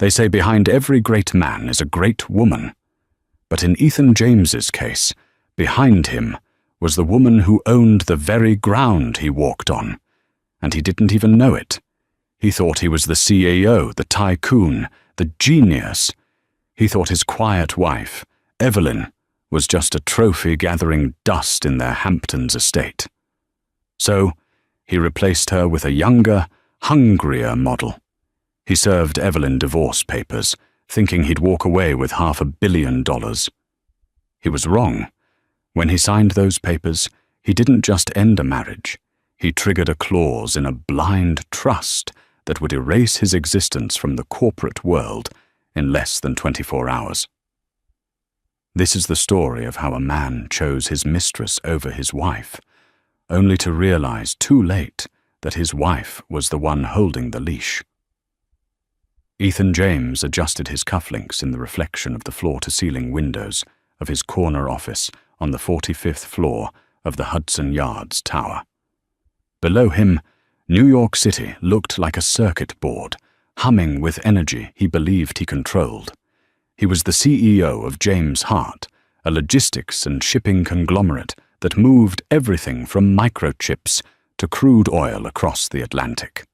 They say behind every great man is a great woman. But in Ethan James's case, behind him was the woman who owned the very ground he walked on, and he didn't even know it. He thought he was the CEO, the tycoon, the genius. He thought his quiet wife, Evelyn, was just a trophy gathering dust in their Hamptons estate. So, he replaced her with a younger, hungrier model. He served Evelyn divorce papers, thinking he'd walk away with $500 million. He was wrong. When he signed those papers, he didn't just end a marriage. He triggered a clause in a blind trust that would erase his existence from the corporate world in less than 24 hours. This is the story of how a man chose his mistress over his wife, only to realize too late that his wife was the one holding the leash. Ethan James adjusted his cufflinks in the reflection of the floor-to-ceiling windows of his corner office on the 45th floor of the Hudson Yards Tower. Below him, New York City looked like a circuit board, humming with energy he believed he controlled. He was the CEO of James Hart, a logistics and shipping conglomerate that moved everything from microchips to crude oil across the Atlantic.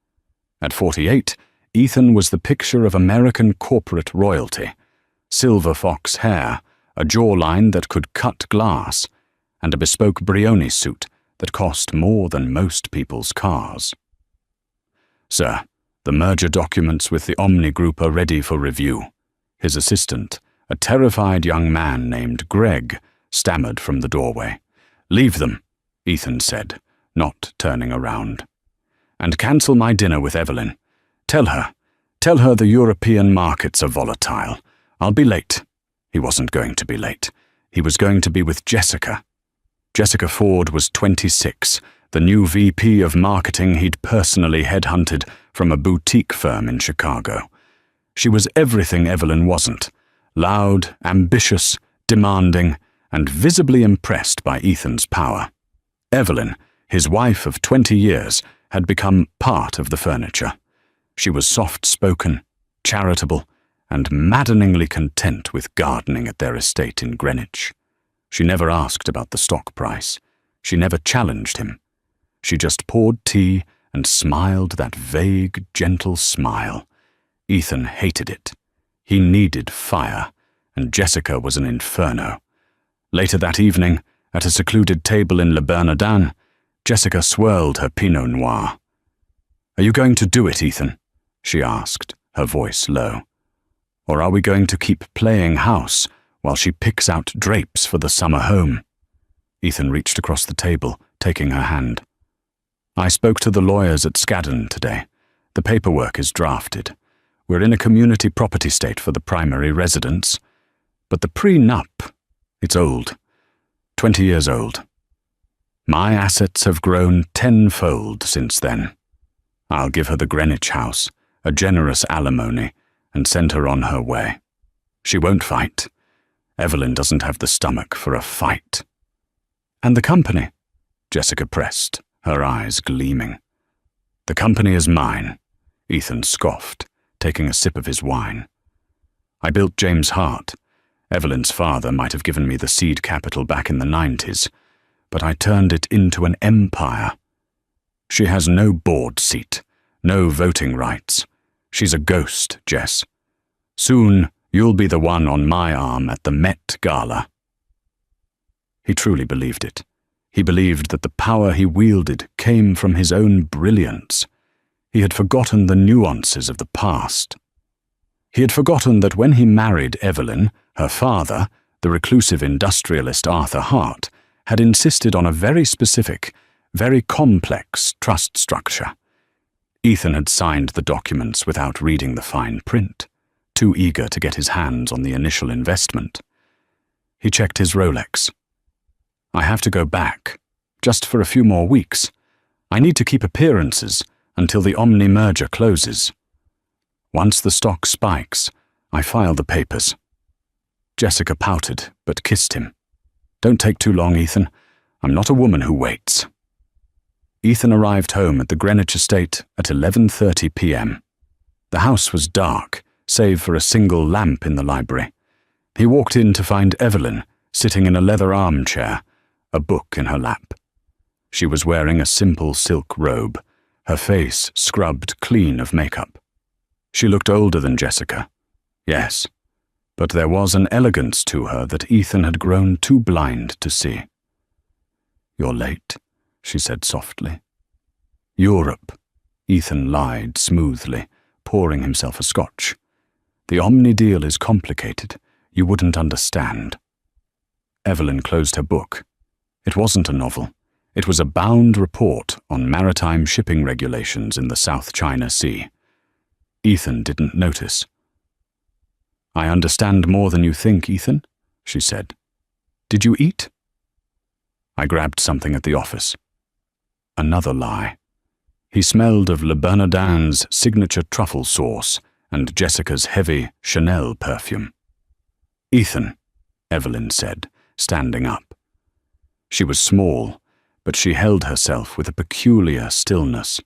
At 48, Ethan was the picture of American corporate royalty: silver fox hair, a jawline that could cut glass, and a bespoke Brioni suit that cost more than most people's cars. "Sir, the merger documents with the Omni Group are ready for review." His assistant, a terrified young man named Greg, stammered from the doorway. "Leave them," Ethan said, not turning around. "And cancel my dinner with Evelyn. Tell her the European markets are volatile. I'll be late." He wasn't going to be late. He was going to be with Jessica. Jessica Ford was 26, the new VP of marketing he'd personally headhunted from a boutique firm in Chicago. She was everything Evelyn wasn't: loud, ambitious, demanding, and visibly impressed by Ethan's power. Evelyn, his wife of 20 years, had become part of the furniture. She was soft-spoken, charitable, and maddeningly content with gardening at their estate in Greenwich. She never asked about the stock price. She never challenged him. She just poured tea and smiled that vague, gentle smile. Ethan hated it. He needed fire, and Jessica was an inferno. Later that evening, at a secluded table in Le Bernardin, Jessica swirled her Pinot Noir. "Are you going to do it, Ethan?" she asked, her voice low. "Or are we going to keep playing house while she picks out drapes for the summer home?" Ethan reached across the table, taking her hand. "I spoke to the lawyers at Skadden today. The paperwork is drafted. We're in a community property state for the primary residence. But the prenup, it's old. 20 years old. My assets have grown tenfold since then. I'll give her the Greenwich house, a generous alimony, and send her on her way. She won't fight. Evelyn doesn't have the stomach for a fight." "And the company?" Jessica pressed, her eyes gleaming. "The company is mine," Ethan scoffed, taking a sip of his wine. "I built James Hart. Evelyn's father might have given me the seed capital back in the 90s, but I turned it into an empire. She has no board seat, no voting rights. She's a ghost, Jess. Soon, you'll be the one on my arm at the Met Gala." He truly believed it. He believed that the power he wielded came from his own brilliance. He had forgotten the nuances of the past. He had forgotten that when he married Evelyn, her father, the reclusive industrialist Arthur Hart, had insisted on a very specific, very complex trust structure. Ethan had signed the documents without reading the fine print, too eager to get his hands on the initial investment. He checked his Rolex. "I have to go back, just for a few more weeks. I need to keep appearances until the Omni merger closes. Once the stock spikes, I file the papers." Jessica pouted, but kissed him. "Don't take too long, Ethan. I'm not a woman who waits." Ethan arrived home at the Greenwich estate at 11:30 p.m. The house was dark, save for a single lamp in the library. He walked in to find Evelyn sitting in a leather armchair, a book in her lap. She was wearing a simple silk robe, her face scrubbed clean of makeup. She looked older than Jessica, yes, but there was an elegance to her that Ethan had grown too blind to see. "You're late," she said softly. "Europe," Ethan lied smoothly, pouring himself a scotch. "The Omni deal is complicated. You wouldn't understand." Evelyn closed her book. It wasn't a novel. It was a bound report on maritime shipping regulations in the South China Sea. Ethan didn't notice. "I understand more than you think, Ethan," she said. "Did you eat?" "I grabbed something at the office." Another lie. He smelled of Le Bernardin's signature truffle sauce and Jessica's heavy Chanel perfume. "Ethan," Evelyn said, standing up. She was small, but she held herself with a peculiar stillness.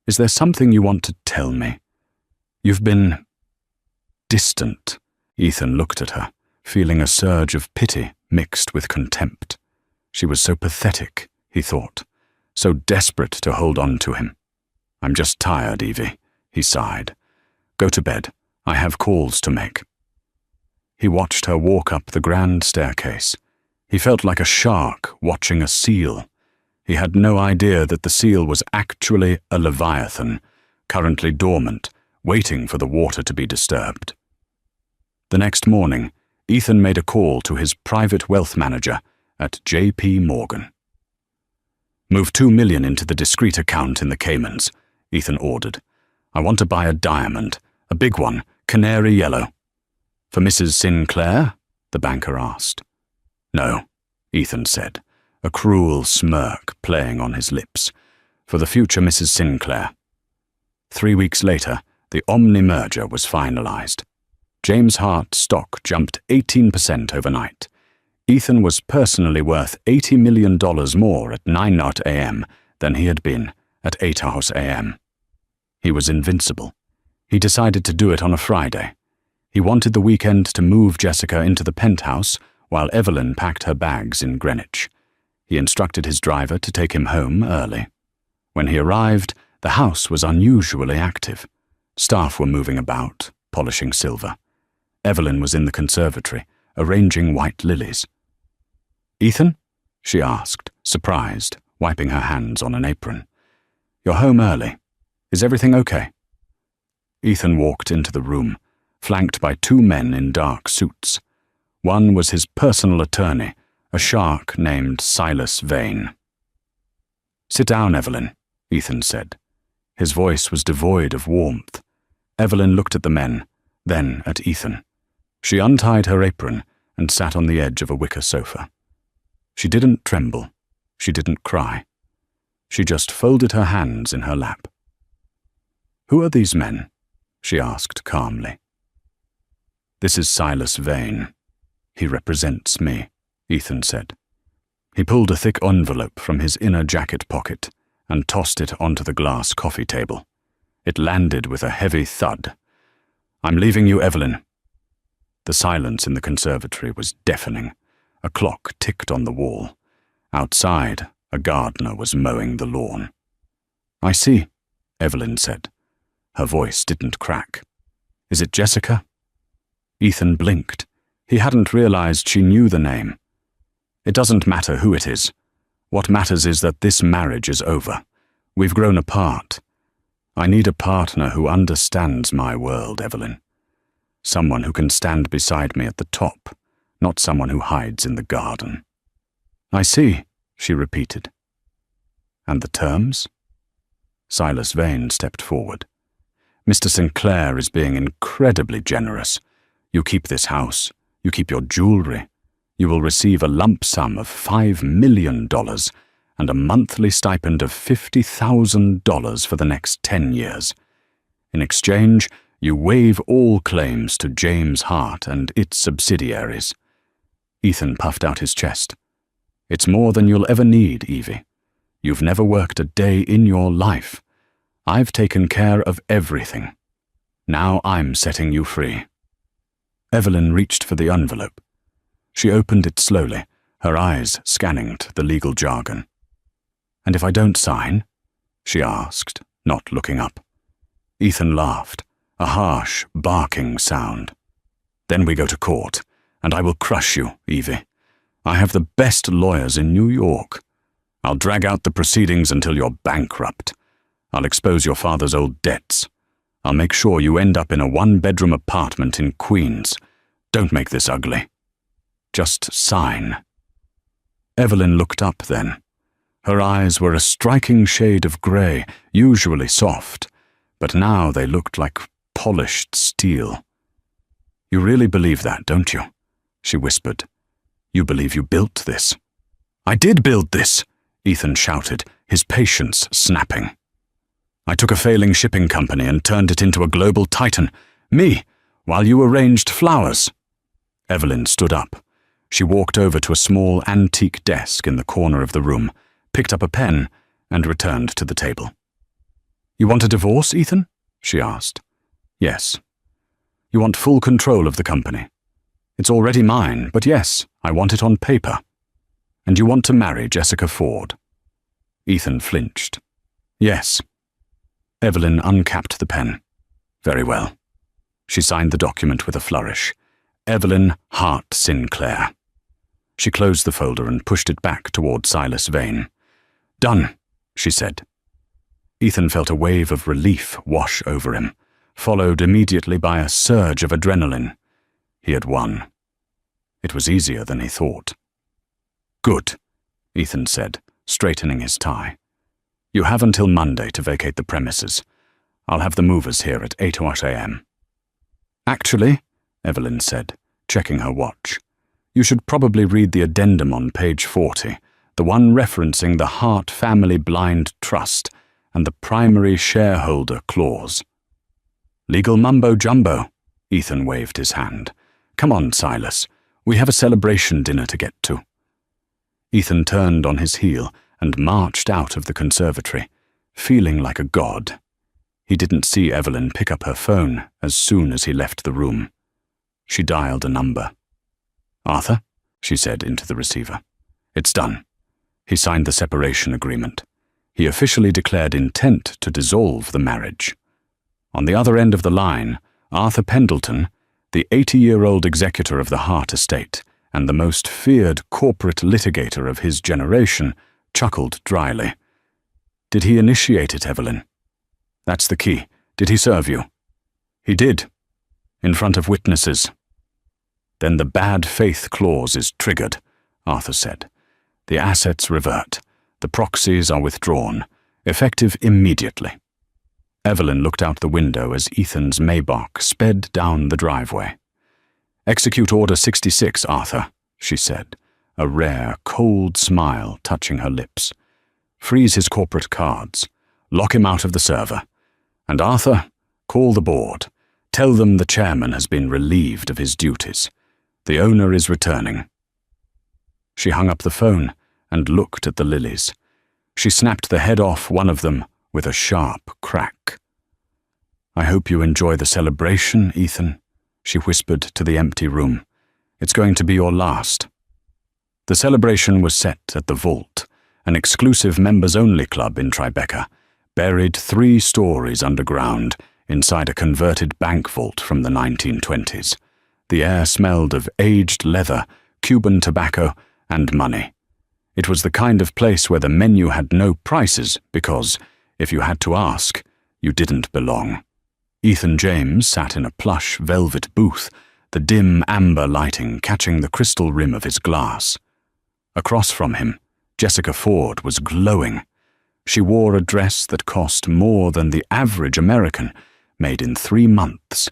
"Is there something you want to tell me? You've been distant." Ethan looked at her, feeling a surge of pity mixed with contempt. She was so pathetic, he thought, so desperate to hold on to him. "I'm just tired, Evie," he sighed. "Go to bed. I have calls to make." He watched her walk up the grand staircase. He felt like a shark watching a seal. He had no idea that the seal was actually a leviathan, currently dormant, waiting for the water to be disturbed. The next morning, Ethan made a call to his private wealth manager at J.P. Morgan. "Move $2 million into the discrete account in the Caymans," Ethan ordered. "I want to buy a diamond, a big one, canary yellow." "For Mrs. Sinclair?" the banker asked. "No," Ethan said, a cruel smirk playing on his lips. "For the future Mrs. Sinclair." 3 weeks later, the Omni merger was finalized. James Hart's stock jumped 18% overnight. Ethan was personally worth $80 million more at 9:00 a.m. than he had been at 8:00 a.m. He was invincible. He decided to do it on a Friday. He wanted the weekend to move Jessica into the penthouse while Evelyn packed her bags in Greenwich. He instructed his driver to take him home early. When he arrived, the house was unusually active. Staff were moving about, polishing silver. Evelyn was in the conservatory, arranging white lilies. "Ethan?" she asked, surprised, wiping her hands on an apron. "You're home early. Is everything okay?" Ethan walked into the room, flanked by 2 men in dark suits. One was his personal attorney, a shark named Silas Vane. "Sit down, Evelyn," Ethan said. His voice was devoid of warmth. Evelyn looked at the men, then at Ethan. She untied her apron and sat on the edge of a wicker sofa. She didn't tremble. She didn't cry. She just folded her hands in her lap. "Who are these men?" she asked calmly. "This is Silas Vane. He represents me," Ethan said. He pulled a thick envelope from his inner jacket pocket and tossed it onto the glass coffee table. It landed with a heavy thud. "I'm leaving you, Evelyn." The silence in the conservatory was deafening. A clock ticked on the wall. Outside, a gardener was mowing the lawn. "I see," Evelyn said. Her voice didn't crack. "Is it Jessica?" Ethan blinked. He hadn't realized she knew the name. "It doesn't matter who it is. What matters is that this marriage is over. We've grown apart. I need a partner who understands my world, Evelyn. Someone who can stand beside me at the top, not someone who hides in the garden." "I see," she repeated. "And the terms?" Silas Vane stepped forward. "Mr. Sinclair is being incredibly generous. You keep this house. You keep your jewelry. You will receive a lump sum of $5 million and a monthly stipend of $50,000 for the next 10 years. In exchange, you waive all claims to James Hart and its subsidiaries." Ethan puffed out his chest. "It's more than you'll ever need, Evie. You've never worked a day in your life. I've taken care of everything." Now I'm setting you free." Evelyn reached for the envelope. She opened it slowly, her eyes scanning the legal jargon. "And if I don't sign?" she asked, not looking up. Ethan laughed, a harsh, barking sound. "Then we go to court, and I will crush you, Evie. I have the best lawyers in New York. I'll drag out the proceedings until you're bankrupt. I'll expose your father's old debts. I'll make sure you end up in a one-bedroom apartment in Queens. Don't make this ugly. Just sign." Evelyn looked up then. Her eyes were a striking shade of grey, usually soft, but now they looked like polished steel. "You really believe that, don't you?" she whispered. "You believe you built this?" "I did build this," Ethan shouted, his patience snapping. "I took a failing shipping company and turned it into a global titan. Me, while you arranged flowers." Evelyn stood up. She walked over to a small antique desk in the corner of the room, picked up a pen, and returned to the table. "You want a divorce, Ethan?" she asked. "Yes." "You want full control of the company?" "It's already mine, but yes, I want it on paper." "And you want to marry Jessica Ford?" Ethan flinched. "Yes." Evelyn uncapped the pen. "Very well." She signed the document with a flourish. Evelyn Hart Sinclair. She closed the folder and pushed it back toward Silas Vane. "Done," she said. Ethan felt a wave of relief wash over him, followed immediately by a surge of adrenaline. He had won. It was easier than he thought. "Good," Ethan said, straightening his tie. "You have until Monday to vacate the premises. I'll have the movers here at 8 a.m. "Actually," Evelyn said, checking her watch, "you should probably read the addendum on page 40, the one referencing the Hart Family Blind Trust and the primary shareholder clause." "Legal mumbo-jumbo," Ethan waved his hand. "Come on, Silas. We have a celebration dinner to get to." Ethan turned on his heel and marched out of the conservatory, feeling like a god. He didn't see Evelyn pick up her phone as soon as he left the room. She dialed a number. "Arthur," she said into the receiver. "It's done." He signed the separation agreement. He officially declared intent to dissolve the marriage. On the other end of the line, Arthur Pendleton, the 80-year-old executor of the Hart estate and the most feared corporate litigator of his generation, chuckled dryly. "Did he initiate it, Evelyn?" "That's the key. Did he serve you?" "He did. In front of witnesses." "Then the bad faith clause is triggered," Arthur said. "The assets revert. The proxies are withdrawn, effective immediately." Evelyn looked out the window as Ethan's Maybach sped down the driveway. "Execute Order 66, Arthur," she said, a rare, cold smile touching her lips. "Freeze his corporate cards. Lock him out of the server. And Arthur, call the board. Tell them the chairman has been relieved of his duties. The owner is returning." She hung up the phone and looked at the lilies. She snapped the head off one of them with a sharp crack. "I hope you enjoy the celebration, Ethan," she whispered to the empty room. "It's going to be your last." The celebration was set at the Vault, an exclusive members-only club in Tribeca, buried 3 stories underground inside a converted bank vault from the 1920s. The air smelled of aged leather, Cuban tobacco, and money. It was the kind of place where the menu had no prices because, if you had to ask, you didn't belong. Ethan James sat in a plush velvet booth, the dim amber lighting catching the crystal rim of his glass. Across from him, Jessica Ford was glowing. She wore a dress that cost more than the average American, made in 3 months.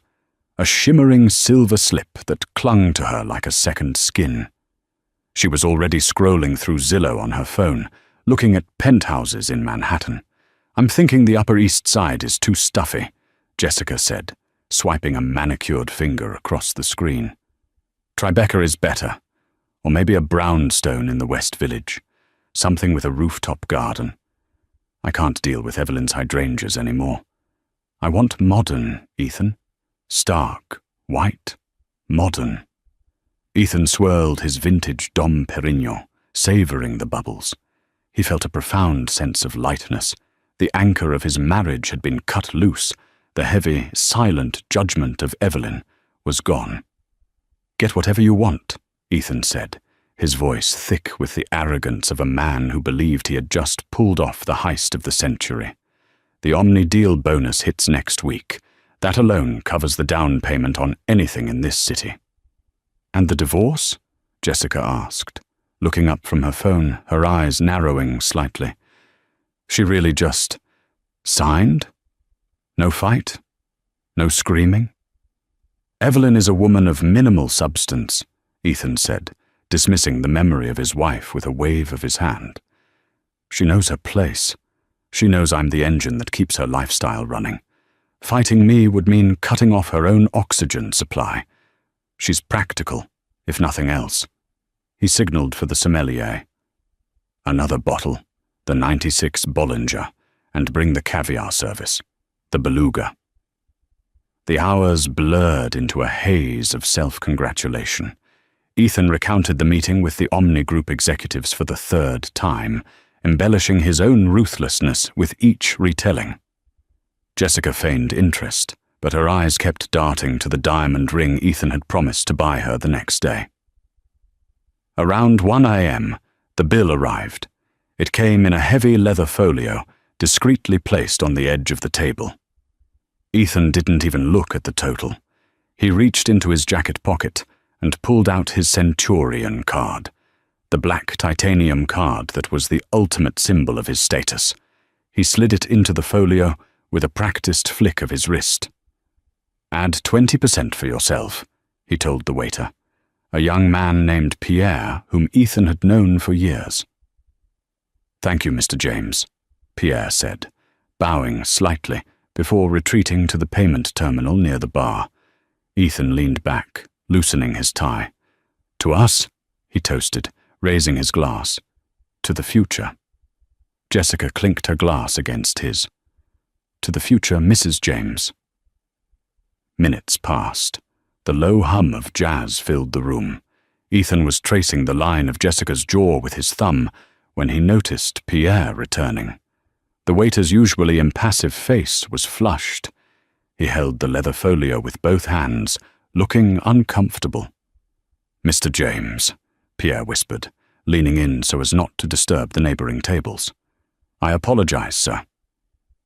A shimmering silver slip that clung to her like a second skin. She was already scrolling through Zillow on her phone, looking at penthouses in Manhattan. "I'm thinking the Upper East Side is too stuffy," Jessica said, swiping a manicured finger across the screen. "Tribeca is better, or maybe a brownstone in the West Village, something with a rooftop garden. I can't deal with Evelyn's hydrangeas anymore. I want modern, Ethan." Stark, white, modern. Ethan swirled his vintage Dom Perignon, savouring the bubbles. He felt a profound sense of lightness. The anchor of his marriage had been cut loose. The heavy, silent judgment of Evelyn was gone. "Get whatever you want," Ethan said, his voice thick with the arrogance of a man who believed he had just pulled off the heist of the century. "The Omni deal bonus hits next week. That alone covers the down payment on anything in this city." "And the divorce?" Jessica asked, looking up from her phone, her eyes narrowing slightly. "She really just signed? No fight? No screaming?" "Evelyn is a woman of minimal substance," Ethan said, dismissing the memory of his wife with a wave of his hand. "She knows her place. She knows I'm the engine that keeps her lifestyle running. Fighting me would mean cutting off her own oxygen supply. She's practical, if nothing else." He signaled for the sommelier. "Another bottle, the 96 Bollinger, and bring the caviar service, the beluga." The hours blurred into a haze of self-congratulation. Ethan recounted the meeting with the Omni Group executives for the third time, embellishing his own ruthlessness with each retelling. Jessica feigned interest, but her eyes kept darting to the diamond ring Ethan had promised to buy her the next day. Around 1 a.m., the bill arrived. It came in a heavy leather folio, discreetly placed on the edge of the table. Ethan didn't even look at the total. He reached into his jacket pocket and pulled out his Centurion card, the black titanium card that was the ultimate symbol of his status. He slid it into the folio with a practiced flick of his wrist. "Add 20% for yourself," he told the waiter, a young man named Pierre whom Ethan had known for years. "Thank you, Mr. James," Pierre said, bowing slightly before retreating to the payment terminal near the bar. Ethan leaned back, loosening his tie. "To us," he toasted, raising his glass. "To the future." Jessica clinked her glass against his. "To the future, Mrs. James." Minutes passed. The low hum of jazz filled the room. Ethan was tracing the line of Jessica's jaw with his thumb when he noticed Pierre returning. The waiter's usually impassive face was flushed. He held the leather folio with both hands, looking uncomfortable. "Mr. James," Pierre whispered, leaning in so as not to disturb the neighboring tables. "I apologize, sir.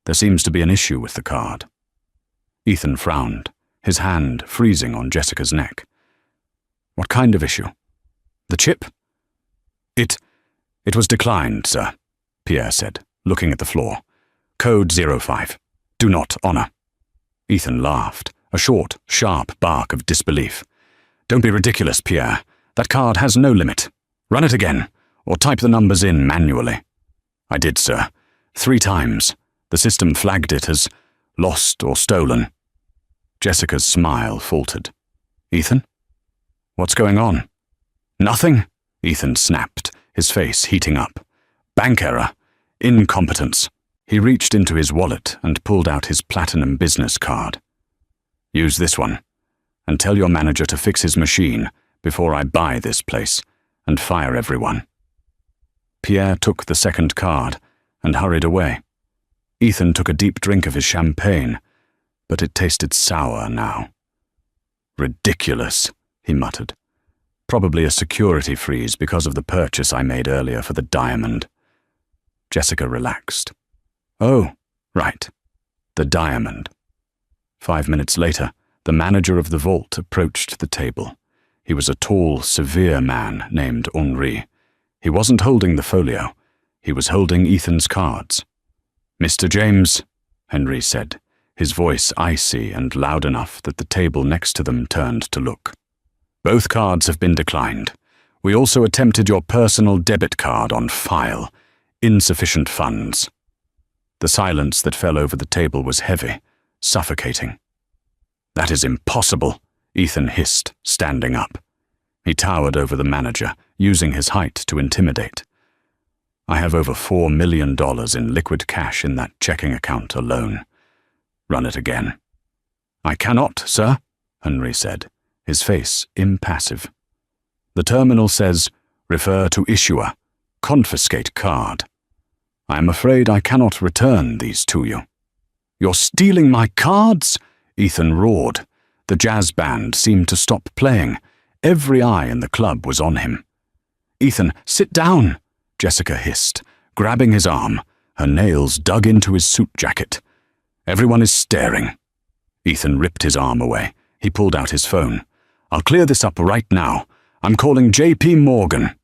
There seems to be an issue with the card." Ethan frowned, his hand freezing on Jessica's neck. "What kind of issue? The chip?" It was declined, sir," Pierre said, looking at the floor. "Code 05. Do not honor." Ethan laughed, a short, sharp bark of disbelief. "Don't be ridiculous, Pierre. That card has no limit. Run it again, or type the numbers in manually." "I did, sir. 3 times. The system flagged it as lost or stolen." Jessica's smile faltered. "Ethan? What's going on?" "Nothing," Ethan snapped, his face heating up. "Bank error. Incompetence." He reached into his wallet and pulled out his platinum business card. "Use this one, and tell your manager to fix his machine before I buy this place and fire everyone." Pierre took the second card and hurried away. Ethan took a deep drink of his champagne, but it tasted sour now. "Ridiculous," he muttered. "Probably a security freeze because of the purchase I made earlier for the diamond." Jessica relaxed. "Oh, right. The diamond." 5 minutes later, the manager of the vault approached the table. He was a tall, severe man named Henri. He wasn't holding the folio. He was holding Ethan's cards. "Mr. James," Henri said, his voice icy and loud enough that the table next to them turned to look. "Both cards have been declined. We also attempted your personal debit card on file. Insufficient funds." The silence that fell over the table was heavy, suffocating. "That is impossible," Ethan hissed, standing up. He towered over the manager, using his height to intimidate. "I have over $4 million in liquid cash in that checking account alone. Run it again." "I cannot, sir," Henry said, his face impassive. "The terminal says, 'Refer to issuer, confiscate card.' I am afraid I cannot return these to you." "You're stealing my cards?" Ethan roared. The jazz band seemed to stop playing. Every eye in the club was on him. "Ethan, sit down," Jessica hissed, grabbing his arm, her nails dug into his suit jacket. "Everyone is staring." Ethan ripped his arm away. He pulled out his phone. "I'll clear this up right now. I'm calling J.P. Morgan."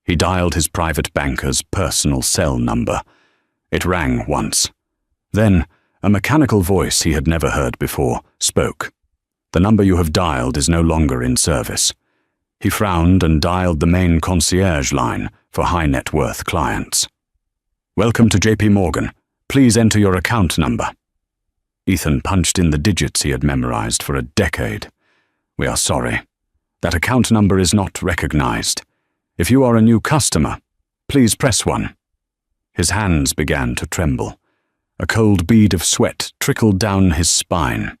He dialed his private banker's personal cell number. It rang once. Then, a mechanical voice he had never heard before spoke. "The number you have dialed is no longer in service." He frowned and dialed the main concierge line for high-net-worth clients. "Welcome to J.P. Morgan. Please enter your account number." Ethan punched in the digits he had memorized for a decade. "We are sorry. That account number is not recognized. If you are a new customer, please press 1. His hands began to tremble. A cold bead of sweat trickled down his spine.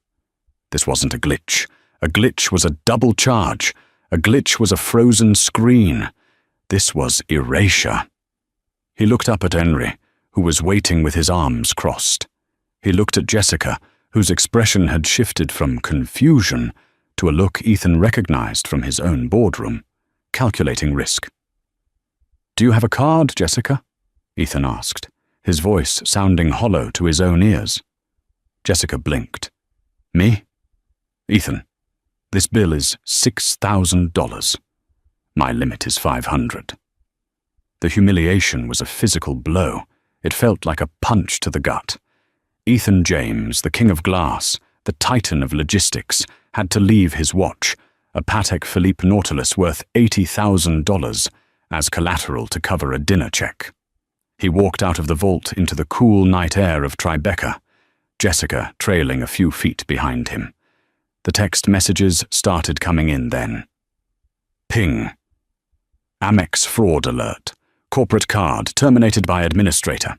This wasn't a glitch. A glitch was a double charge. A glitch was a frozen screen. This was erasure. He looked up at Henry, who was waiting with his arms crossed. He looked at Jessica, whose expression had shifted from confusion to a look Ethan recognized from his own boardroom, calculating risk. "Do you have a card, Jessica?" Ethan asked, his voice sounding hollow to his own ears. Jessica blinked. "Me? Ethan, this bill is $6,000. My limit is $500. The humiliation was a physical blow. It felt like a punch to the gut. Ethan James, the king of glass, the titan of logistics, had to leave his watch, a Patek Philippe Nautilus worth $80,000, as collateral to cover a dinner check. He walked out of the vault into the cool night air of Tribeca, Jessica trailing a few feet behind him. The text messages started coming in then. Ping. Amex fraud alert. Corporate card terminated by administrator.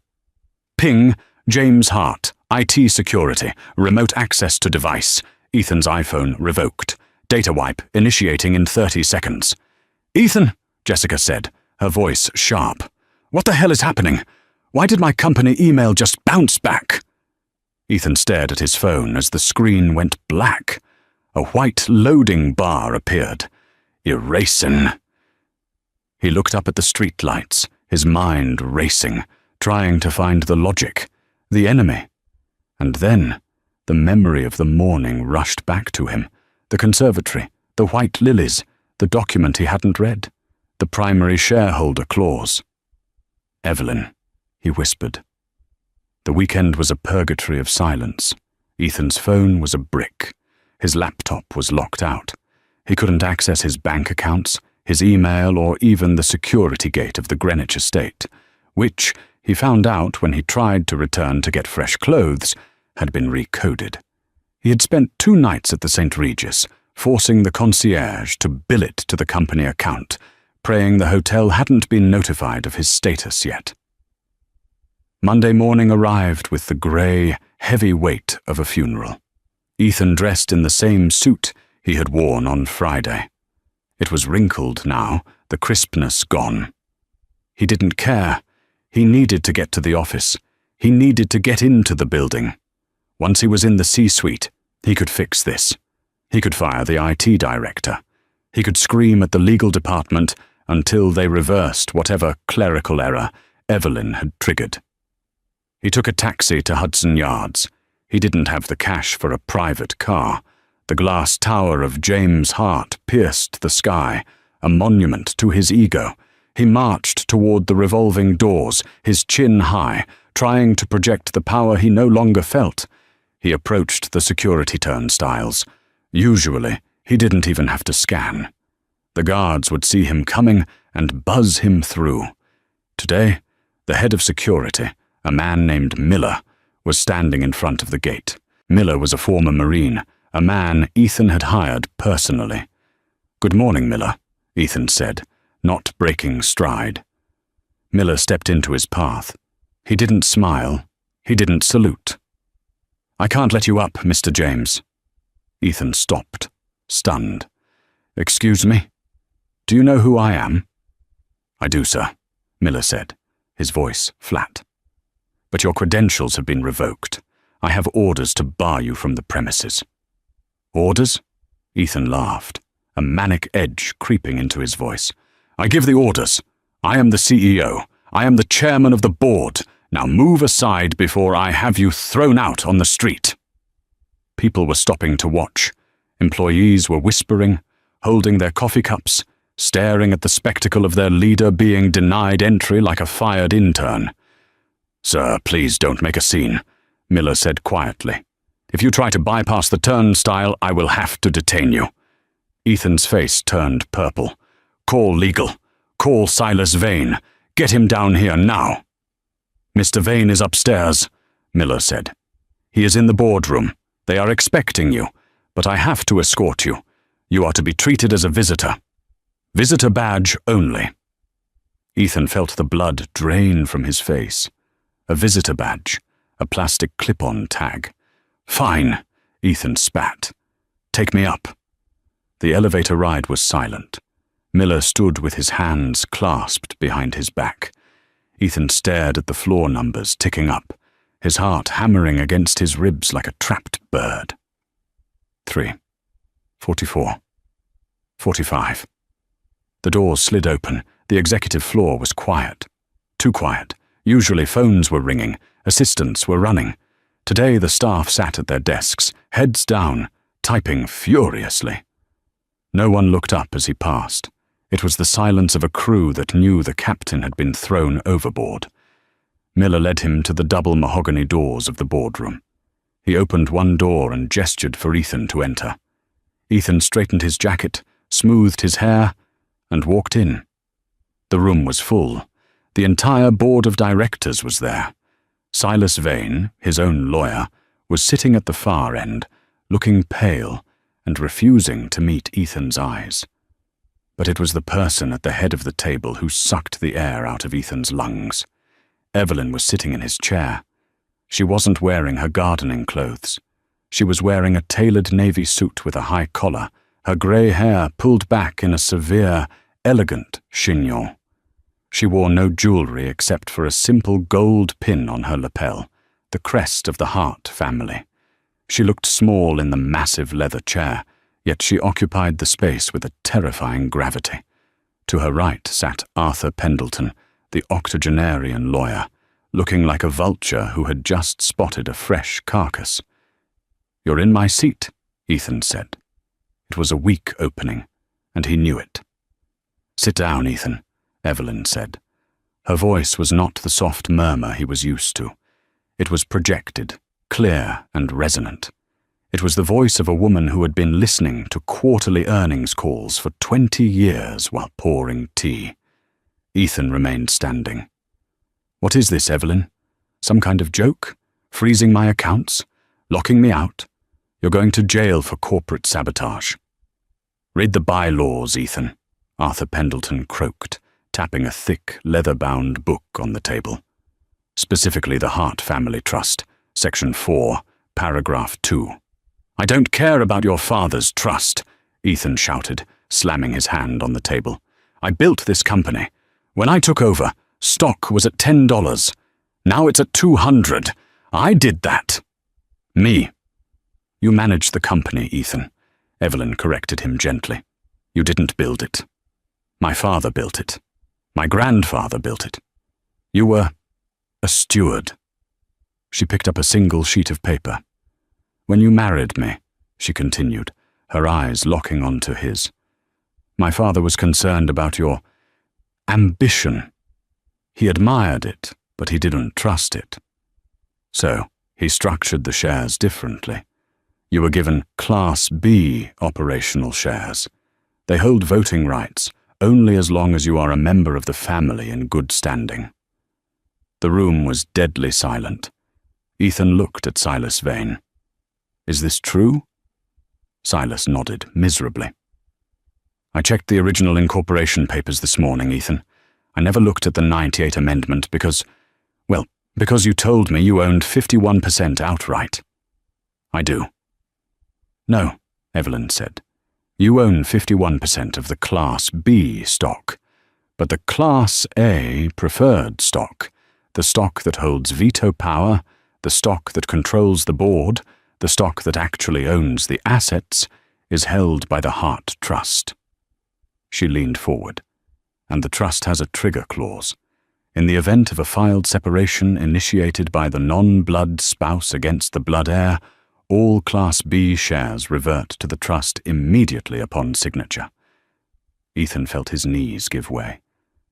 Ping. James Hart. IT security. Remote access to device. Ethan's iPhone revoked. Data wipe initiating in 30 seconds. "Ethan," Jessica said, her voice sharp. "What the hell is happening? Why did my company email just bounce back?" Ethan stared at his phone as the screen went black. A white loading bar appeared. Erasing. He looked up at the street lights, his mind racing, trying to find the logic, the enemy. And then, the memory of the morning rushed back to him. The conservatory, the white lilies, the document he hadn't read, the primary shareholder clause. "Evelyn," he whispered. The weekend was a purgatory of silence. Ethan's phone was a brick. His laptop was locked out. He couldn't access his bank accounts, his email, or even the security gate of the Greenwich estate, which, he found out when he tried to return to get fresh clothes, had been recoded. He had spent 2 nights at the St. Regis, forcing the concierge to bill it to the company account, praying the hotel hadn't been notified of his status yet. Monday morning arrived with the grey, heavy weight of a funeral. Ethan dressed in the same suit he had worn on Friday. It was wrinkled now, the crispness gone. He didn't care. He needed to get to the office. He needed to get into the building. Once he was in the C-suite, he could fix this. He could fire the IT director. He could scream at the legal department until they reversed whatever clerical error Evelyn had triggered. He took a taxi to Hudson Yards. He didn't have the cash for a private car. The glass tower of James Hart pierced the sky, a monument to his ego. He marched toward the revolving doors, his chin high, trying to project the power he no longer felt. He approached the security turnstiles. Usually, he didn't even have to scan. The guards would see him coming and buzz him through. Today, the head of security, a man named Miller, was standing in front of the gate. Miller was a former Marine, a man Ethan had hired personally. "Good morning, Miller," Ethan said, not breaking stride. Miller stepped into his path. He didn't smile. He didn't salute. "I can't let you up, Mr. James," Ethan stopped, stunned. "Excuse me? Do you know who I am?" "I do, sir," Miller said, his voice flat. "But your credentials have been revoked. I have orders to bar you from the premises." "Orders?" Ethan laughed, a manic edge creeping into his voice. "I give the orders. I am the CEO. I am the chairman of the board. Now move aside before I have you thrown out on the street." People were stopping to watch. Employees were whispering, holding their coffee cups, staring at the spectacle of their leader being denied entry like a fired intern. "Sir, please don't make a scene," Miller said quietly. "If you try to bypass the turnstile, I will have to detain you." Ethan's face turned purple. "Call legal. Call Silas Vane. Get him down here now." "Mr. Vane is upstairs," Miller said. "He is in the boardroom. They are expecting you, but I have to escort you. You are to be treated as a visitor. Visitor badge only." Ethan felt the blood drain from his face. A visitor badge, a plastic clip-on tag. "Fine," Ethan spat. "Take me up." The elevator ride was silent. Miller stood with his hands clasped behind his back. Ethan stared at the floor numbers ticking up, his heart hammering against his ribs like a trapped bird. 3, 44, 45. The doors slid open. The executive floor was quiet. Too quiet. Usually phones were ringing, assistants were running. Today the staff sat at their desks, heads down, typing furiously. No one looked up as he passed. It was the silence of a crew that knew the captain had been thrown overboard. Miller led him to the double mahogany doors of the boardroom. He opened one door and gestured for Ethan to enter. Ethan straightened his jacket, smoothed his hair, and walked in. The room was full. The entire board of directors was there. Silas Vane, his own lawyer, was sitting at the far end, looking pale and refusing to meet Ethan's eyes. But it was the person at the head of the table who sucked the air out of Ethan's lungs. Evelyn was sitting in his chair. She wasn't wearing her gardening clothes. She was wearing a tailored navy suit with a high collar, her grey hair pulled back in a severe, elegant chignon. She wore no jewellery except for a simple gold pin on her lapel, the crest of the Hart family. She looked small in the massive leather chair, yet she occupied the space with a terrifying gravity. To her right sat Arthur Pendleton, the octogenarian lawyer, looking like a vulture who had just spotted a fresh carcass. "You're in my seat," Ethan said. It was a weak opening, and he knew it. "Sit down, Ethan," Evelyn said. Her voice was not the soft murmur he was used to. It was projected, clear and resonant. It was the voice of a woman who had been listening to quarterly earnings calls for 20 years while pouring tea. Ethan remained standing. "What is this, Evelyn? Some kind of joke? Freezing my accounts? Locking me out? You're going to jail for corporate sabotage." "Read the bylaws, Ethan," Arthur Pendleton croaked, tapping a thick, leather-bound book on the table. "Specifically the Hart Family Trust, Section 4, Paragraph 2. "I don't care about your father's trust," Ethan shouted, slamming his hand on the table. "I built this company. When I took over, stock was at $10. Now it's at $200. I did that." "Me." "You managed the company, Ethan," Evelyn corrected him gently. "You didn't build it. My father built it. My grandfather built it. You were a steward." She picked up a single sheet of paper. "When you married me," she continued, her eyes locking onto his, "my father was concerned about your ambition. He admired it, but he didn't trust it. So he structured the shares differently. You were given Class B operational shares. They hold voting rights only as long as you are a member of the family in good standing." The room was deadly silent. Ethan looked at Silas Vane. "Is this true?" Silas nodded miserably. "I checked the original incorporation papers this morning, Ethan. I never looked at the 98 amendment because you told me you owned 51% outright." "I do." "No, Evelyn said. You own 51% of the Class B stock, but the Class A preferred stock, the stock that holds veto power, the stock that controls the board, the stock that actually owns the assets, is held by the Hart Trust. She leaned forward. And the trust has a trigger clause. In the event of a filed separation initiated by the non-blood spouse against the blood heir, all Class B shares revert to the trust immediately upon signature. Ethan felt his knees give way.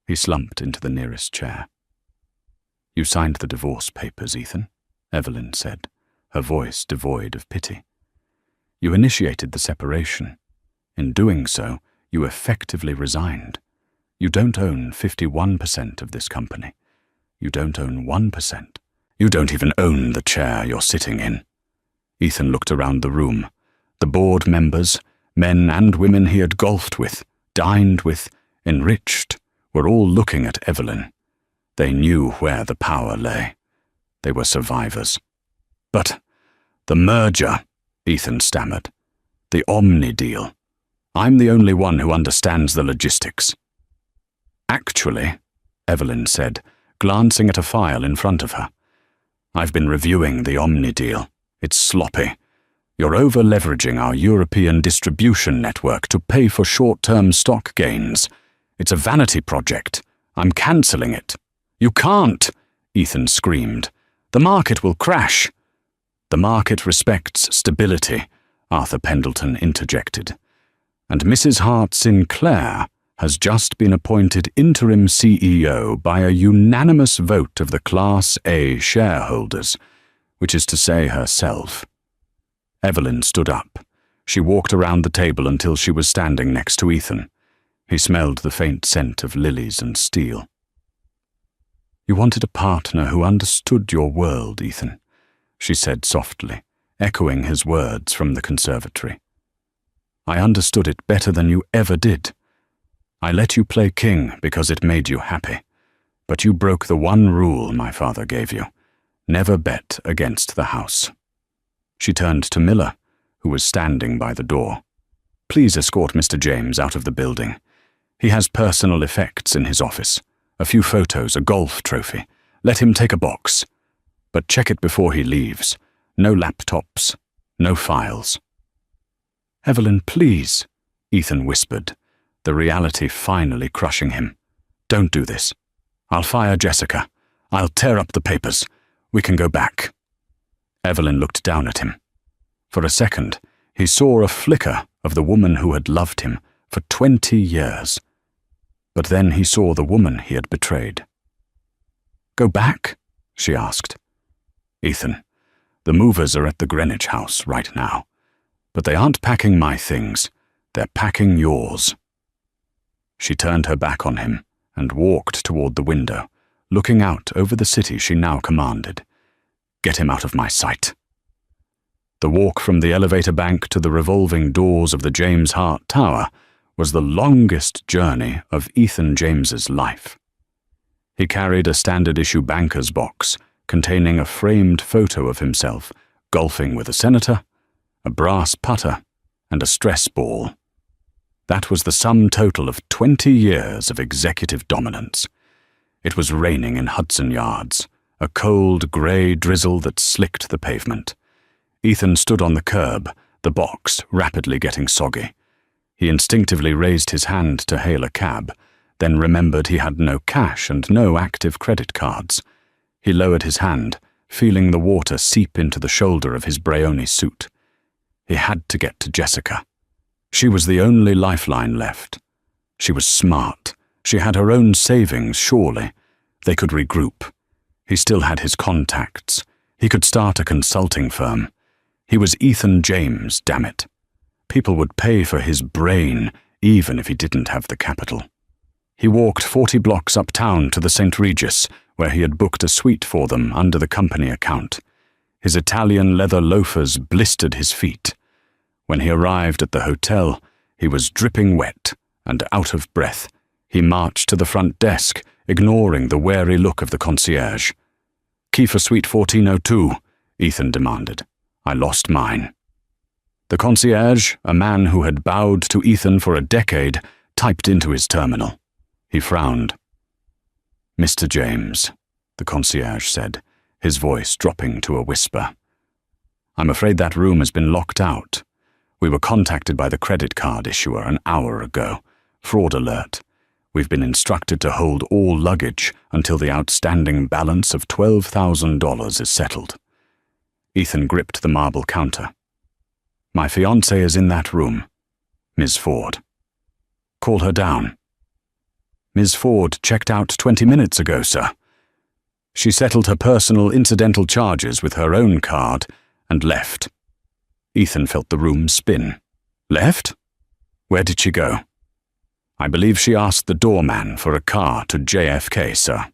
He slumped into the nearest chair. You signed the divorce papers, Ethan, Evelyn said, her voice devoid of pity. You initiated the separation. In doing so, you effectively resigned. You don't own 51% of this company. You don't own 1%. You don't even own the chair you're sitting in. Ethan looked around the room. The board members, men and women he had golfed with, dined with, enriched, were all looking at Evelyn. They knew where the power lay. They were survivors. But the merger, Ethan stammered. The Omni deal. I'm the only one who understands the logistics. Actually, Evelyn said, glancing at a file in front of her. I've been reviewing the Omni deal. It's sloppy. You're over-leveraging our European distribution network to pay for short-term stock gains. It's a vanity project. I'm cancelling it. You can't, Ethan screamed. The market will crash. The market respects stability, Arthur Pendleton interjected. And Mrs. Hart Sinclair has just been appointed interim CEO by a unanimous vote of the Class A shareholders, which is to say herself. Evelyn stood up. She walked around the table until she was standing next to Ethan. He smelled the faint scent of lilies and steel. You wanted a partner who understood your world, Ethan, she said softly, echoing his words from the conservatory. I understood it better than you ever did. I let you play king because it made you happy, but you broke the one rule my father gave you. Never bet against the house. She turned to Miller, who was standing by the door. Please escort Mr. James out of the building. He has personal effects in his office. A few photos, a golf trophy. Let him take a box. But check it before he leaves. No laptops, no files. Evelyn, please, Ethan whispered, the reality finally crushing him. Don't do this. I'll fire Jessica. I'll tear up the papers. We can go back. Evelyn looked down at him. For a second, he saw a flicker of the woman who had loved him for 20 years. But then he saw the woman he had betrayed. Go back? She asked. Ethan, the movers are at the Greenwich house right now. But they aren't packing my things. They're packing yours. She turned her back on him and walked toward the window, looking out over the city she now commanded. Get him out of my sight. The walk from the elevator bank to the revolving doors of the James Hart Tower was the longest journey of Ethan James's life. He carried a standard-issue banker's box containing a framed photo of himself golfing with a senator, a brass putter, and a stress ball. That was the sum total of 20 years of executive dominance. It was raining in Hudson Yards, a cold grey drizzle that slicked the pavement. Ethan stood on the curb, the box rapidly getting soggy. He instinctively raised his hand to hail a cab, then remembered he had no cash and no active credit cards. He lowered his hand, feeling the water seep into the shoulder of his Brioni suit. He had to get to Jessica. She was the only lifeline left. She was smart. She had her own savings, surely. They could regroup. He still had his contacts. He could start a consulting firm. He was Ethan James, damn it. People would pay for his brain, even if he didn't have the capital. He walked 40 blocks uptown to the St. Regis, where he had booked a suite for them under the company account. His Italian leather loafers blistered his feet. When he arrived at the hotel, he was dripping wet and out of breath. He marched to the front desk, ignoring the wary look of the concierge. Key for suite 1402, Ethan demanded. I lost mine. The concierge, a man who had bowed to Ethan for a decade, typed into his terminal. He frowned. "Mr. James," the concierge said, his voice dropping to a whisper. "I'm afraid that room has been locked out. We were contacted by the credit card issuer an hour ago. Fraud alert. We've been instructed to hold all luggage until the outstanding balance of $12,000 is settled." Ethan gripped the marble counter. "My fiancée is in that room. Ms. Ford." "Call her down." "Ms. Ford checked out 20 minutes ago, sir. She settled her personal incidental charges with her own card and left." Ethan felt the room spin. "Left? Where did she go?" "I believe she asked the doorman for a car to JFK, sir."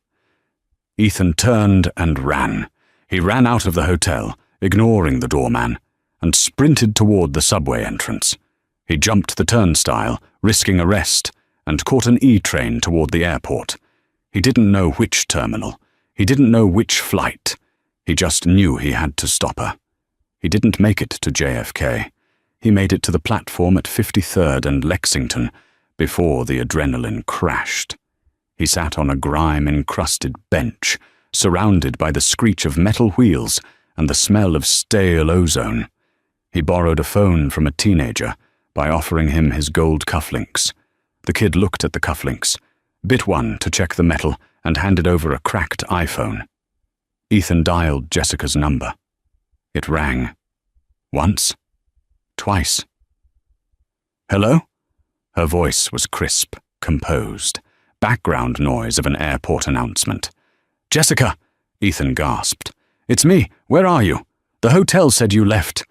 Ethan turned and ran. He ran out of the hotel, ignoring the doorman, and sprinted toward the subway entrance. He jumped the turnstile, risking arrest, and caught an E-train toward the airport. He didn't know which terminal. He didn't know which flight. He just knew he had to stop her. He didn't make it to JFK. He made it to the platform at 53rd and Lexington before the adrenaline crashed. He sat on a grime-encrusted bench, surrounded by the screech of metal wheels and the smell of stale ozone. He borrowed a phone from a teenager by offering him his gold cufflinks. The kid looked at the cufflinks, bit one to check the metal, and handed over a cracked iPhone. Ethan dialed Jessica's number. It rang. Once. Twice. "Hello?" Her voice was crisp, composed, background noise of an airport announcement. "Jessica!" Ethan gasped. "It's me. Where are you? The hotel said you left."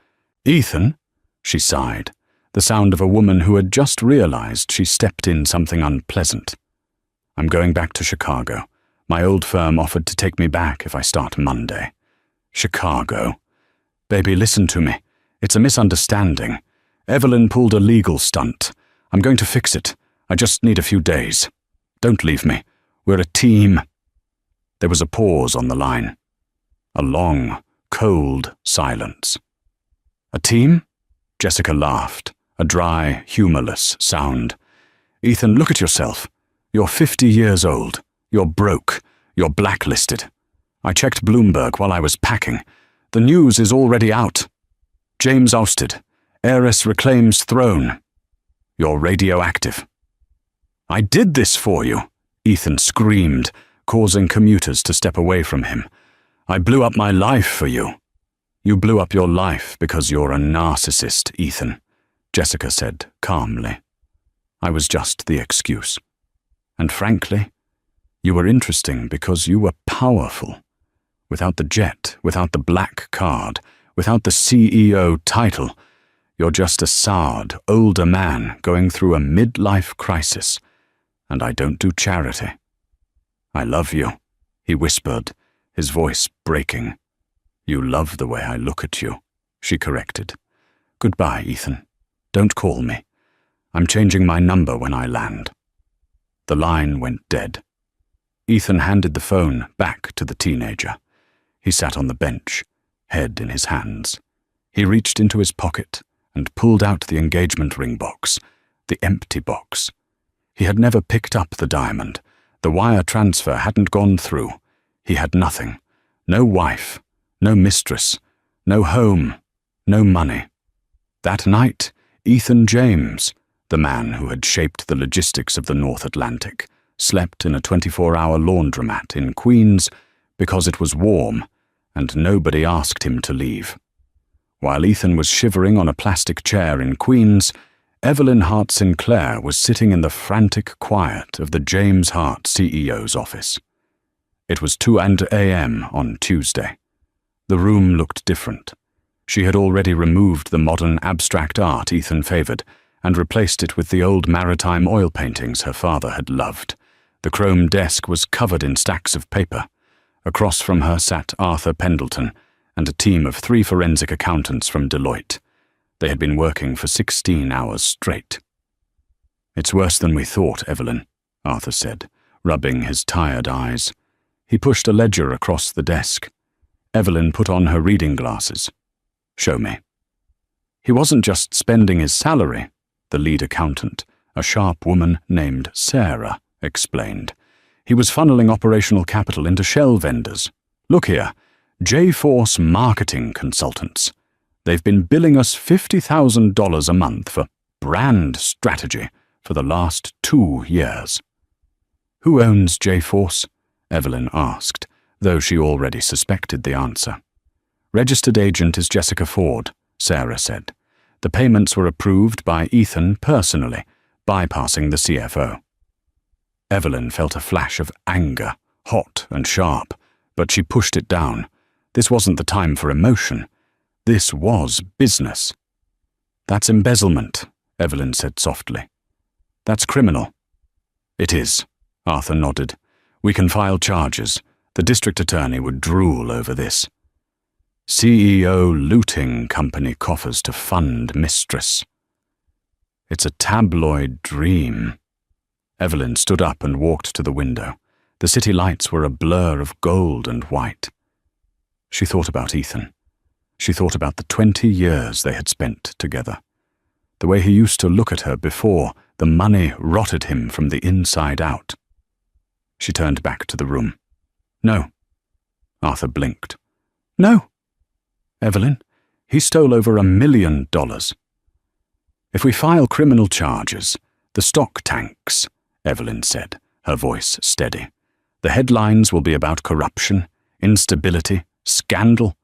"Ethan?" She sighed, the sound of a woman who had just realized she stepped in something unpleasant. "I'm going back to Chicago. My old firm offered to take me back if I start Monday." "Chicago?" "Baby, listen to me. It's a misunderstanding. Evelyn pulled a legal stunt. I'm going to fix it. I just need a few days. Don't leave me. We're a team." There was a pause on the line. A long, cold silence. "A team?" Jessica laughed, a dry, humorless sound. "Ethan, look at yourself. You're 50 years old. You're broke. You're blacklisted. I checked Bloomberg while I was packing. The news is already out. James ousted. Heiress reclaims throne. You're radioactive." "I did this for you," Ethan screamed, causing commuters to step away from him. "I blew up my life for you." "You blew up your life because you're a narcissist, Ethan," Jessica said calmly. "I was just the excuse. And frankly, you were interesting because you were powerful. Without the jet, without the black card, without the CEO title, you're just a soured, older man going through a midlife crisis. And I don't do charity." "I love you," he whispered, his voice breaking. "You love the way I look at you," she corrected. "Goodbye, Ethan. Don't call me. I'm changing my number when I land." The line went dead. Ethan handed the phone back to the teenager. He sat on the bench, head in his hands. He reached into his pocket and pulled out the engagement ring box, the empty box. He had never picked up the diamond. The wire transfer hadn't gone through. He had nothing. No wife, no mistress, no home, no money. That night, Ethan James, the man who had shaped the logistics of the North Atlantic, slept in a 24-hour laundromat in Queens because it was warm and nobody asked him to leave. While Ethan was shivering on a plastic chair in Queens, Evelyn Hart Sinclair was sitting in the frantic quiet of the James Hart CEO's office. It was 2 a.m. on Tuesday. The room looked different. She had already removed the modern abstract art Ethan favored and replaced it with the old maritime oil paintings her father had loved. The chrome desk was covered in stacks of paper. Across from her sat Arthur Pendleton and a team of 3 forensic accountants from Deloitte. They had been working for 16 hours straight. "It's worse than we thought, Evelyn," Arthur said, rubbing his tired eyes. He pushed a ledger across the desk. Evelyn put on her reading glasses. "Show me." He wasn't just spending his salary, the lead accountant, a sharp woman named Sarah, explained. He was funneling operational capital into shell vendors. Look here, J-Force marketing consultants. They've been billing us $50,000 a month for brand strategy for the last 2 years. Who owns J-Force? Evelyn asked, though she already suspected the answer. Registered agent is Jessica Ford, Sarah said. The payments were approved by Ethan personally, bypassing the CFO. Evelyn felt a flash of anger, hot and sharp, but she pushed it down. This wasn't the time for emotion. This was business. That's embezzlement, Evelyn said softly. That's criminal. It is, Arthur nodded. We can file charges. The district attorney would drool over this. CEO looting company coffers to fund Mistress. It's a tabloid dream. Evelyn stood up and walked to the window. The city lights were a blur of gold and white. She thought about Ethan. She thought about the 20 years they had spent together. The way he used to look at her before the money rotted him from the inside out. She turned back to the room. No. Arthur blinked. No. Evelyn, he stole over $1 million. If we file criminal charges, the stock tanks, Evelyn said, her voice steady. The headlines will be about corruption, instability, scandal.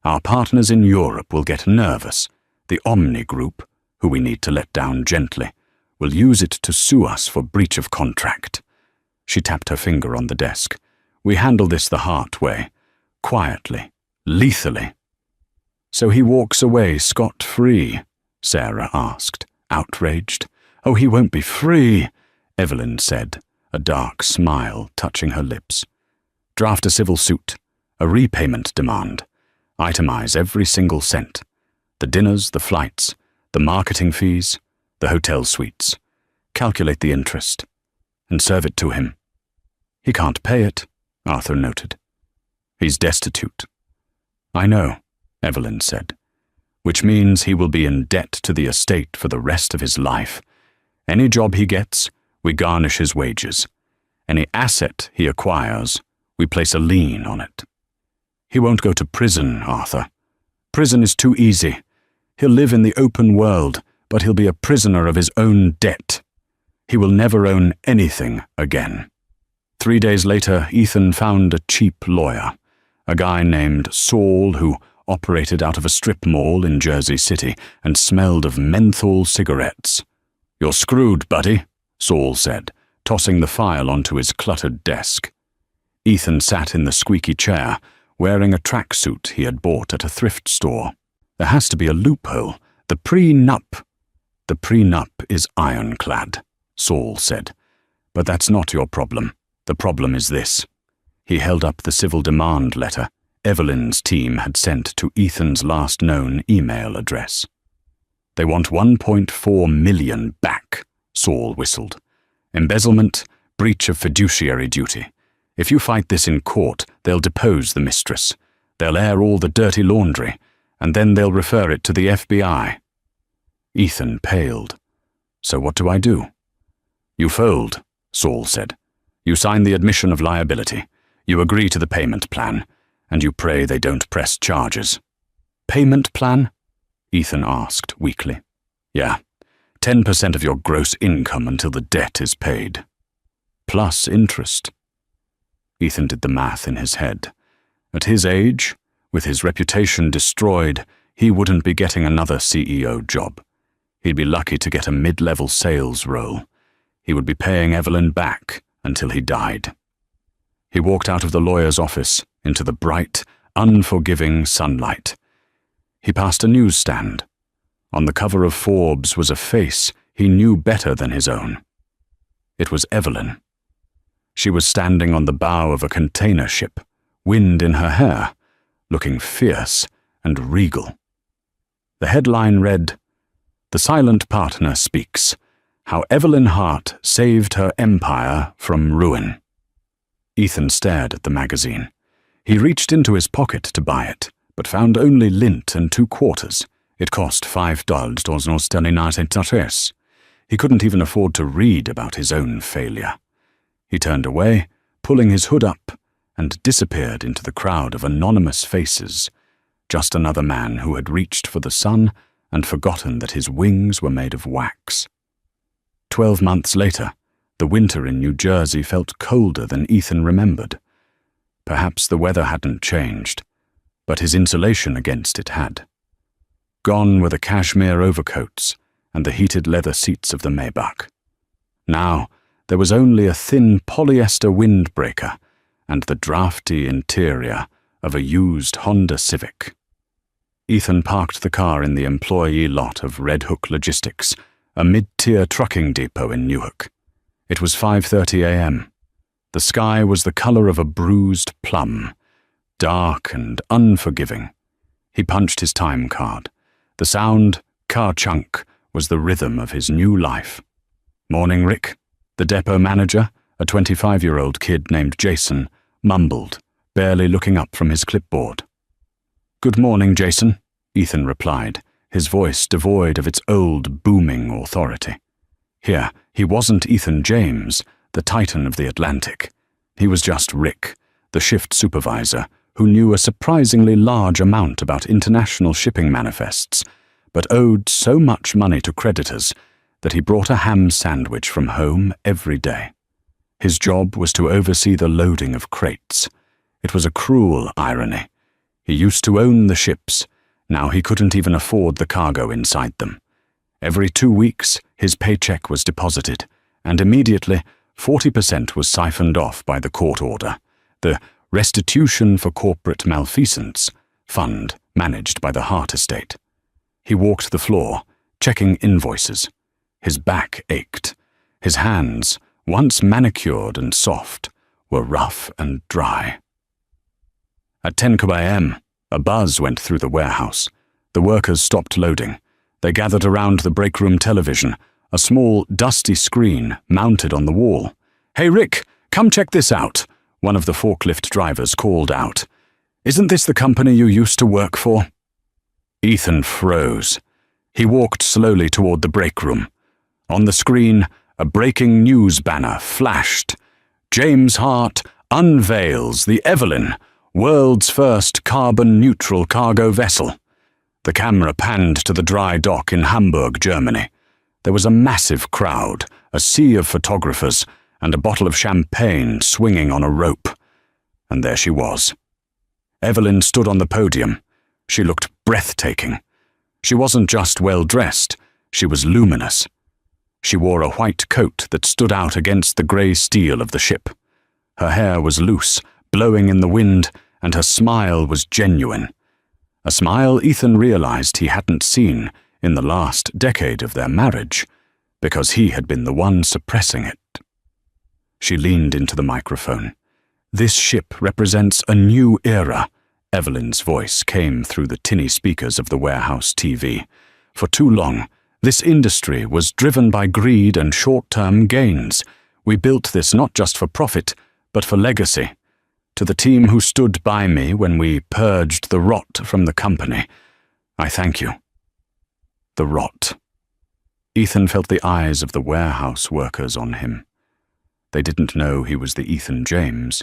Our partners in Europe will get nervous. The Omni Group, who we need to let down gently, will use it to sue us for breach of contract. She tapped her finger on the desk. We handle this the hard way, quietly, lethally. So he walks away scot-free? Sarah asked, outraged. Oh, he won't be free, Evelyn said, a dark smile touching her lips. Draft a civil suit, a repayment demand. Itemize every single cent. The dinners, the flights, the marketing fees, the hotel suites. Calculate the interest, and serve it to him. He can't pay it, Arthur noted. He's destitute. I know, Evelyn said, which means he will be in debt to the estate for the rest of his life. Any job he gets, we garnish his wages. Any asset he acquires, we place a lien on it. He won't go to prison, Arthur. Prison is too easy. He'll live in the open world, but he'll be a prisoner of his own debt. He will never own anything again. 3 days later, Ethan found a cheap lawyer, a guy named Saul who operated out of a strip mall in Jersey City and smelled of menthol cigarettes. You're screwed, buddy, Saul said, tossing the file onto his cluttered desk. Ethan sat in the squeaky chair, wearing a tracksuit he had bought at a thrift store. There has to be a loophole. The prenup. The prenup is ironclad, Saul said. But that's not your problem. The problem is this. He held up the civil demand letter Evelyn's team had sent to Ethan's last known email address. They want $1.4 million back, Saul whistled. Embezzlement, breach of fiduciary duty. If you fight this in court, they'll depose the mistress. They'll air all the dirty laundry, and then they'll refer it to the FBI. Ethan paled. So what do I do? You fold, Saul said. You sign the admission of liability. You agree to the payment plan, and you pray they don't press charges. Payment plan? Ethan asked weakly. Yeah, 10% of your gross income until the debt is paid. Plus interest. Ethan did the math in his head. At his age, with his reputation destroyed, he wouldn't be getting another CEO job. He'd be lucky to get a mid-level sales role. He would be paying Evelyn back until he died. He walked out of the lawyer's office into the bright, unforgiving sunlight. He passed a newsstand. On the cover of Forbes was a face he knew better than his own. It was Evelyn. She was standing on the bow of a container ship, wind in her hair, looking fierce and regal. The headline read, "The Silent Partner Speaks, How Evelyn Hart Saved Her Empire from Ruin." Ethan stared at the magazine. He reached into his pocket to buy it, but found only lint and 2 quarters. It cost $5. He couldn't even afford to read about his own failure. He turned away, pulling his hood up, and disappeared into the crowd of anonymous faces, just another man who had reached for the sun and forgotten that his wings were made of wax. 12 months later, the winter in New Jersey felt colder than Ethan remembered. Perhaps the weather hadn't changed, but his insulation against it had. Gone were the cashmere overcoats and the heated leather seats of the Maybach. Now there was only a thin polyester windbreaker and the drafty interior of a used Honda Civic. Ethan parked the car in the employee lot of Red Hook Logistics, a mid-tier trucking depot in Newark. It was 5:30 a.m. The sky was the color of a bruised plum, dark and unforgiving. He punched his time card. The sound, car-chunk, was the rhythm of his new life. "Morning, Rick." The depot manager, a 25-year-old kid named Jason, mumbled, barely looking up from his clipboard. "Good morning, Jason," Ethan replied, his voice devoid of its old, booming authority. Here, he wasn't Ethan James, the titan of the Atlantic. He was just Rick, the shift supervisor, who knew a surprisingly large amount about international shipping manifests, but owed so much money to creditors that he brought a ham sandwich from home every day. His job was to oversee the loading of crates. It was a cruel irony. He used to own the ships. Now he couldn't even afford the cargo inside them. Every 2 weeks, his paycheck was deposited, and immediately 40% was siphoned off by the court order, the Restitution for Corporate Malfeasance fund managed by the Hart estate. He walked the floor, checking invoices. His back ached. His hands, once manicured and soft, were rough and dry. At 10 a.m., a buzz went through the warehouse. The workers stopped loading. They gathered around the break-room television, a small, dusty screen mounted on the wall. "Hey, Rick, come check this out," one of the forklift drivers called out. "Isn't this the company you used to work for?" Ethan froze. He walked slowly toward the break room. On the screen, a breaking news banner flashed. "James Hart unveils the Evelyn, world's first carbon-neutral cargo vessel." The camera panned to the dry dock in Hamburg, Germany. There was a massive crowd, a sea of photographers, and a bottle of champagne swinging on a rope. And there she was. Evelyn stood on the podium. She looked breathtaking. She wasn't just well-dressed, she was luminous. She wore a white coat that stood out against the grey steel of the ship. Her hair was loose, blowing in the wind, and her smile was genuine. A smile Ethan realized he hadn't seen in the last decade of their marriage, because he had been the one suppressing it. She leaned into the microphone. "This ship represents a new era," Evelyn's voice came through the tinny speakers of the warehouse TV. "For too long, this industry was driven by greed and short-term gains. We built this not just for profit, but for legacy. To the team who stood by me when we purged the rot from the company, I thank you." The rot. Ethan felt the eyes of the warehouse workers on him. They didn't know he was the Ethan James.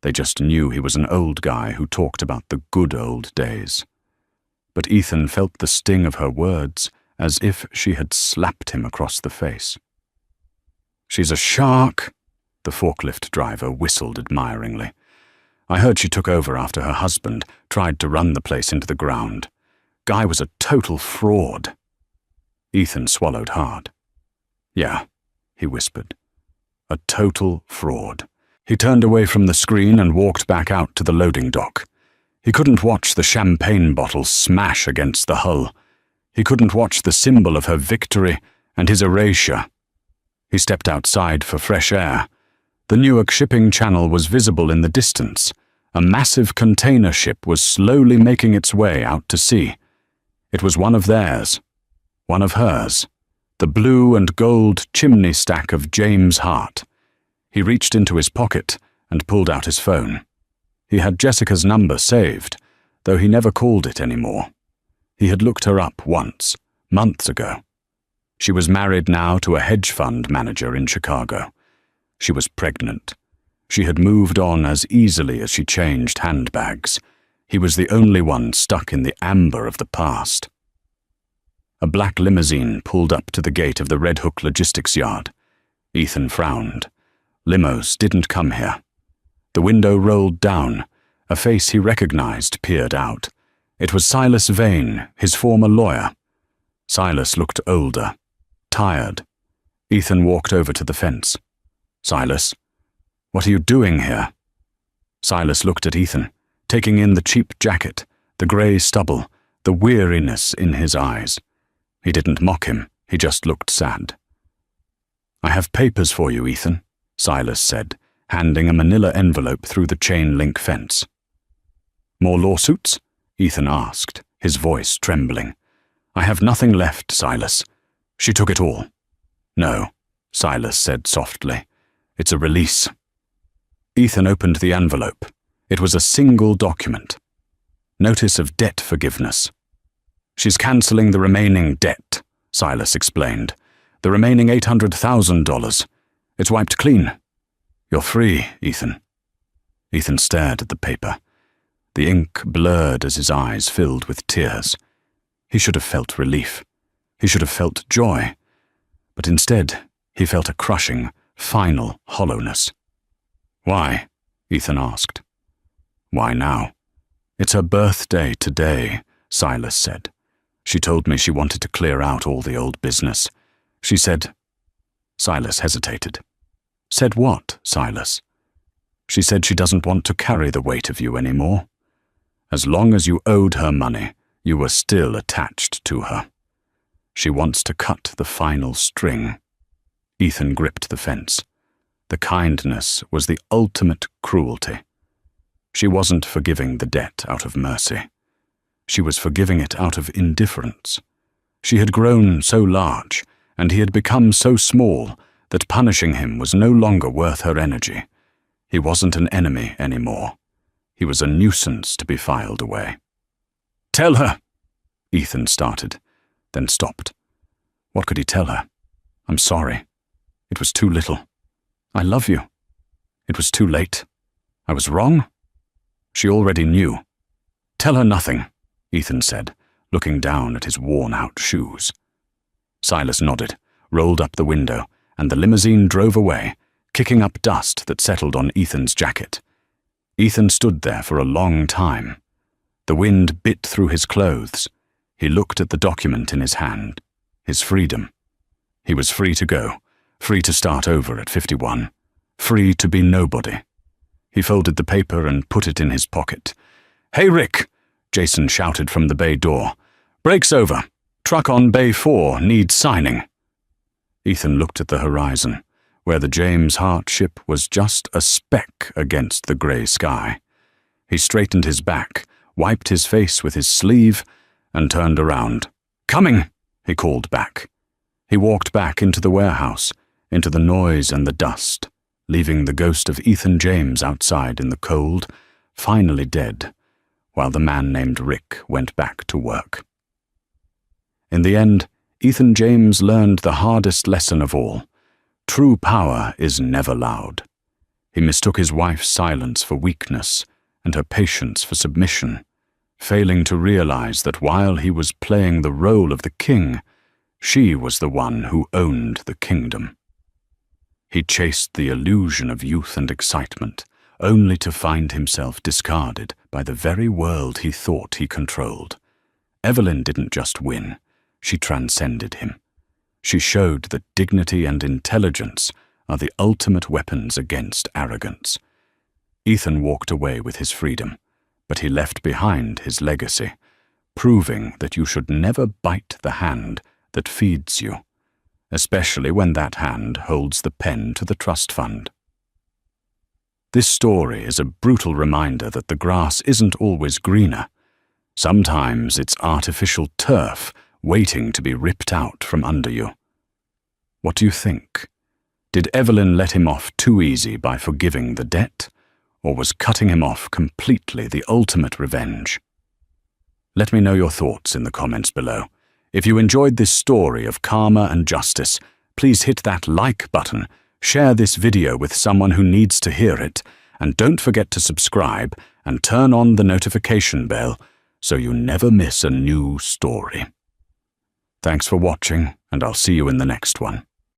They just knew he was an old guy who talked about the good old days. But Ethan felt the sting of her words as if she had slapped him across the face. "She's a shark," the forklift driver whistled admiringly. "I heard she took over after her husband tried to run the place into the ground. Guy was a total fraud." Ethan swallowed hard. "Yeah," he whispered. "A total fraud." He turned away from the screen and walked back out to the loading dock. He couldn't watch the champagne bottles smash against the hull. He couldn't watch the symbol of her victory and his erasure. He stepped outside for fresh air. The Newark shipping channel was visible in the distance. A massive container ship was slowly making its way out to sea. It was one of theirs, one of hers. The blue and gold chimney stack of James Hart. He reached into his pocket and pulled out his phone. He had Jessica's number saved, though he never called it anymore. He had looked her up once, months ago. She was married now to a hedge fund manager in Chicago. She was pregnant. She had moved on as easily as she changed handbags. He was the only one stuck in the amber of the past. A black limousine pulled up to the gate of the Red Hook logistics yard. Ethan frowned. Limos didn't come here. The window rolled down. A face he recognized peered out. It was Silas Vane, his former lawyer. Silas looked older, tired. Ethan walked over to the fence. "Silas, what are you doing here?" Silas looked at Ethan, taking in the cheap jacket, the grey stubble, the weariness in his eyes. He didn't mock him, he just looked sad. "I have papers for you, Ethan," Silas said, handing a manila envelope through the chain-link fence. "More lawsuits?" Ethan asked, his voice trembling. "I have nothing left, Silas. She took it all." "No," Silas said softly. "It's a release." Ethan opened the envelope. It was a single document. Notice of debt forgiveness. "She's cancelling the remaining debt," Silas explained. "The remaining $800,000. It's wiped clean. You're free, Ethan." Ethan stared at the paper. The ink blurred as his eyes filled with tears. He should have felt relief. He should have felt joy. But instead, he felt a crushing, final hollowness. "Why?" Ethan asked. "Why now?" "It's her birthday today," Silas said. "She told me she wanted to clear out all the old business. She said—" Silas hesitated. "Said what, Silas?" "She said she doesn't want to carry the weight of you anymore. As long as you owed her money, you were still attached to her. She wants to cut the final string." Ethan gripped the fence. The kindness was the ultimate cruelty. She wasn't forgiving the debt out of mercy. She was forgiving it out of indifference. She had grown so large, and he had become so small, that punishing him was no longer worth her energy. He wasn't an enemy anymore. He was a nuisance to be filed away. "Tell her," Ethan started, then stopped. What could he tell her? "I'm sorry. It was too little. I love you. It was too late. I was wrong?" She already knew. "Tell her nothing," Ethan said, looking down at his worn-out shoes. Silas nodded, rolled up the window, and the limousine drove away, kicking up dust that settled on Ethan's jacket. Ethan stood there for a long time. The wind bit through his clothes. He looked at the document in his hand. His freedom. He was free to go, free to start over at 51, free to be nobody. He folded the paper and put it in his pocket. "Hey, Rick!" Jason shouted from the bay door. "Break's over. Truck on Bay 4 needs signing." Ethan looked at the horizon, where the James Hart ship was just a speck against the grey sky. He straightened his back, wiped his face with his sleeve, and turned around. "Coming!" he called back. He walked back into the warehouse, into the noise and the dust, leaving the ghost of Ethan James outside in the cold, finally dead, while the man named Rick went back to work. In the end, Ethan James learned the hardest lesson of all. True power is never loud. He mistook his wife's silence for weakness and her patience for submission, failing to realize that while he was playing the role of the king, she was the one who owned the kingdom. He chased the illusion of youth and excitement, only to find himself discarded by the very world he thought he controlled. Evelyn didn't just win, she transcended him. She showed that dignity and intelligence are the ultimate weapons against arrogance. Ethan walked away with his freedom, but he left behind his legacy, proving that you should never bite the hand that feeds you, especially when that hand holds the pen to the trust fund. This story is a brutal reminder that the grass isn't always greener. Sometimes it's artificial turf waiting to be ripped out from under you. What do you think? Did Evelyn let him off too easy by forgiving the debt, or was cutting him off completely the ultimate revenge? Let me know your thoughts in the comments below. If you enjoyed this story of karma and justice, please hit that like button, share this video with someone who needs to hear it, and don't forget to subscribe and turn on the notification bell so you never miss a new story. Thanks for watching, and I'll see you in the next one.